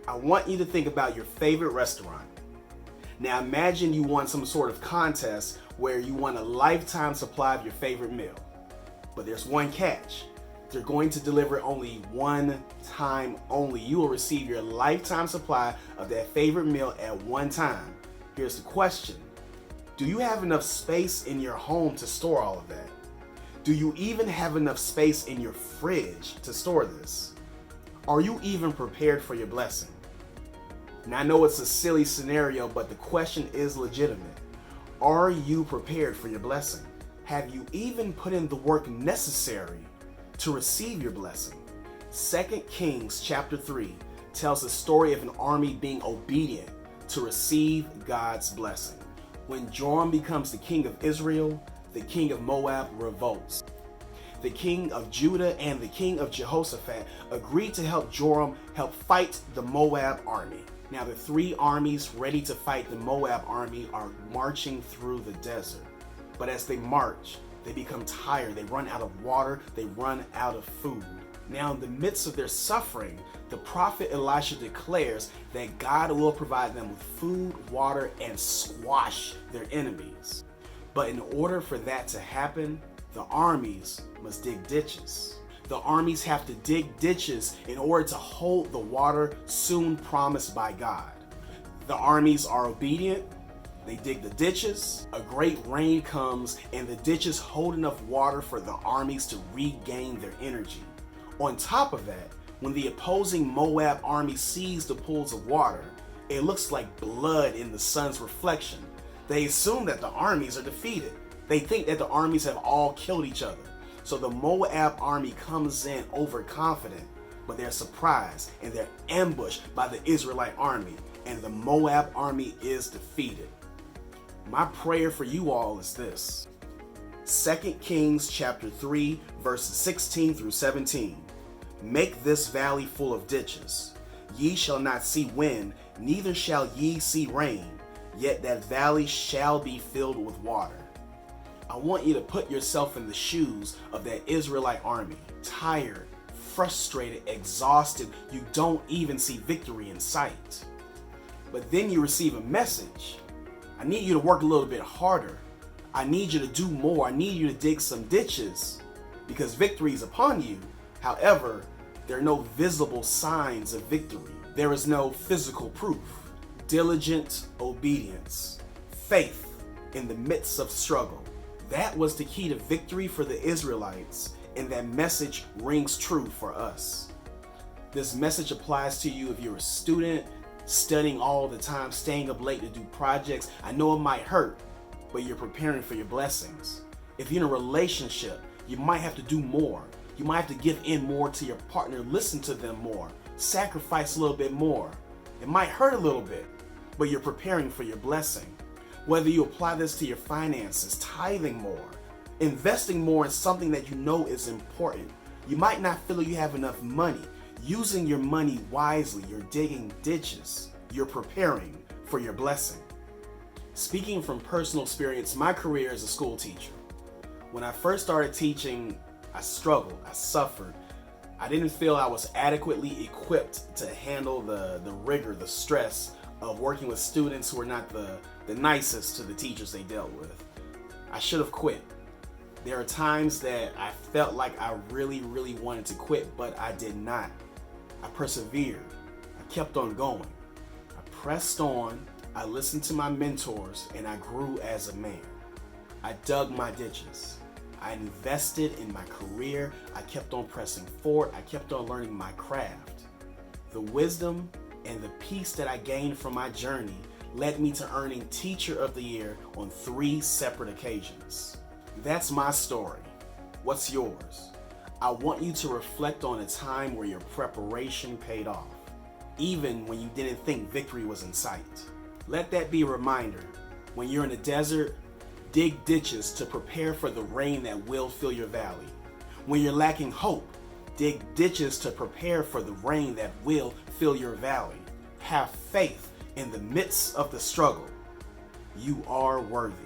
I want you to think about your favorite restaurant. Now imagine you won some sort of contest where you won a lifetime supply of your favorite meal. But there's one catch. They're going to deliver only one time only. You will receive your lifetime supply of that favorite meal at one time. Here's the question. Do you have enough space in your home to store all of that? Do you even have enough space in your fridge to store this? Are you even prepared for your blessing? Now I know it's a silly scenario, but the question is legitimate. Are you prepared for your blessing? Have you even put in the work necessary to receive your blessing? 2 Kings chapter 3 tells the story of an army being obedient to receive God's blessing. When Joram becomes the king of Israel, the king of Moab revolts. The king of Judah and the king of Jehoshaphat agreed to help Joram fight the Moab army. Now the three armies ready to fight the Moab army are marching through the desert. But as they march, they become tired, they run out of water, they run out of food. Now in the midst of their suffering, the prophet Elisha declares that God will provide them with food, water, and squash their enemies. But in order for that to happen, the armies must dig ditches. The armies have to dig ditches in order to hold the water soon promised by God. The armies are obedient. They dig the ditches, a great rain comes, and the ditches hold enough water for the armies to regain their energy. On top of that, when the opposing Moab army sees the pools of water, it looks like blood in the sun's reflection. They assume that the armies are defeated. They think that the armies have all killed each other. So the Moab army comes in overconfident, but they're surprised and they're ambushed by the Israelite army, and the Moab army is defeated. My prayer for you all is this. 2 Kings chapter 3 verses 16 through 17. Make this valley full of ditches. Ye shall not see wind, neither shall ye see rain, yet that valley shall be filled with water. I want you to put yourself in the shoes of that Israelite army. Tired, frustrated, exhausted, you don't even see victory in sight. But then you receive a message. I need you to work a little bit harder. I need you to do more. I need you to dig some ditches because victory is upon you. However, there are no visible signs of victory. There is no physical proof. Diligent obedience, faith in the midst of struggle. That was the key to victory for the Israelites, and that message rings true for us. This message applies to you if you're a student, studying all the time, staying up late to do projects. I know it might hurt, but you're preparing for your blessings. If you're in a relationship, you might have to do more. You might have to give in more to your partner, listen to them more, sacrifice a little bit more. It might hurt a little bit, but you're preparing for your blessing. Whether you apply this to your finances, tithing more, investing more in something that you know is important. You might not feel you have enough money. Using your money wisely, you're digging ditches. You're preparing for your blessing. Speaking from personal experience, my career as a school teacher. When I first started teaching, I struggled, I suffered. I didn't feel I was adequately equipped to handle the rigor, the stress of working with students who were not the nicest to the teachers they dealt with. I should have quit. There are times that I felt like I really wanted to quit, but I did not. I persevered. I kept on going. I pressed on. I listened to my mentors, and I grew as a man. I dug my ditches. I invested in my career. I kept on pressing forward. I kept on learning my craft. The wisdom and the peace that I gained from my journey led me to earning Teacher of the Year on 3 separate occasions. That's my story. What's yours? I want you to reflect on a time where your preparation paid off, even when you didn't think victory was in sight. Let that be a reminder. When you're in the desert, dig ditches to prepare for the rain that will fill your valley. When you're lacking hope, dig ditches to prepare for the rain that will fill your valley. Have faith in the midst of the struggle. You are worthy.